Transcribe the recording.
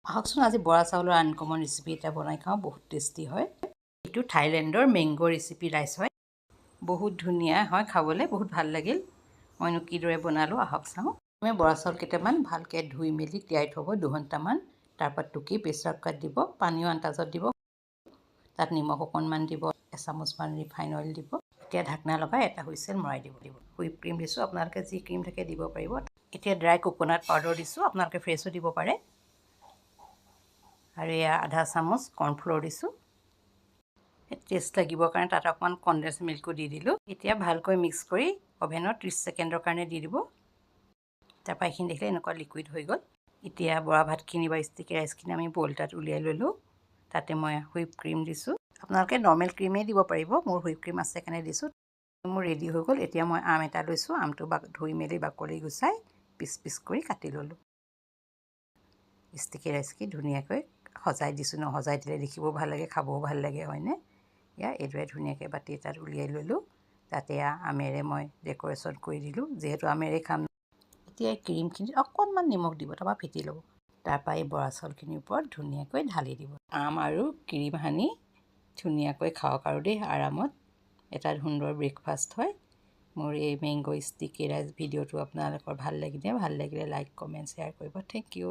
আহকচোন আজি বৰা চাউলৰ আনকমন ৰেচিপি এটা বনাই খাওঁ, বহুত টেষ্টি হয়। এইটো থাইলেণ্ডৰ মেংগ' ৰেচিপি ৰাইচ হয়। বহুত ধুনীয়া হয় খাবলৈ, বহুত ভাল লাগিল। মইনো কিদৰে বনালোঁ আহক চাওঁ। মই বৰা চাউল কেইটামান ভালকৈ ধুই মেলি তিয়াই থ'ব 2 ঘণ্টামান। তাৰপৰা টুকি প্ৰেছাৰ কুকাৰত দিব, পানীও আন্দাজত দিব। তাত নিমখ অকণমান দিব, এচামুচমান ৰিফাইন অইল দিব। এতিয়া ঢাকনা লগাই এটা হুইচেল মৰাই দিব। হুইপ ক্ৰীম দিছোঁ, আপোনালোকে যি ক্ৰীম থাকে দিব পাৰিব। এতিয়া ড্ৰাই কোকোনাট পাউডাৰ দিছোঁ, আপোনালোকে ফ্ৰেছো দিব পাৰে। আৰু এয়া আধা চামুচ কৰ্ণফ্ল'ৰ দিছোঁ। টেষ্ট লাগিবৰ কাৰণে তাত অকণমান কনডেন্স মিল্কো দি দিলোঁ। এতিয়া ভালকৈ মিক্স কৰি অভেনত 30 ছেকেণ্ডৰ কাৰণে দি দিব। তাৰপৰা এইখিনি দেখিলে এনেকুৱা লিকুইড হৈ গ'ল। এতিয়া বৰা ভাতখিনি বা ষ্টিকি ৰাইচখিনি আমি বইল এটাত উলিয়াই ল'লোঁ। তাতে মই হুইপ ক্ৰীম দিছোঁ। আপোনালোকে নৰ্মেল ক্ৰীমেই দিব পাৰিব, মোৰ হুইপ ক্ৰীম আছে কাৰণে দিছোঁ। মোৰ ৰেডি হৈ গ'ল। এতিয়া মই আম এটা লৈছোঁ, আমটো ধুই মেলি বাকলি গুচাই পিচ পিচ কৰি কাটি ল'লোঁ। ষ্টিকি ৰাইচখিনি ধুনীয়াকৈ সজাই দিছোঁ, সজাই দিলে দেখিবও ভাল লাগে, খাবও ভাল লাগে, হয়নে? এইদৰে ধুনীয়াকৈ বাতি এটাত উলিয়াই ল'লোঁ। তাতে আমেৰে মই ডেক'ৰেশ্যন কৰি দিলোঁ, যিহেতু আমেৰে খাম। এতিয়া এই ক্ৰীমখিনিত অকণমান নিমখ দিব, তাৰপৰা ফেটি ল'ব। তাৰপৰা এই বৰা চাউলখিনিৰ ওপৰত ধুনীয়াকৈ ঢালি দিব। আম আৰু ক্ৰীম সানি ধুনীয়াকৈ খাওক আৰু দেই আৰামত। এটা সুন্দৰ ব্ৰেকফাষ্ট হয়। মোৰ এই মেংগ' ষ্টিকি ৰাইচ ভিডিঅ'টো আপোনালোকৰ ভাল লাগিলে লাইক, কমেণ্ট, শ্বেয়াৰ কৰিব। Thank U.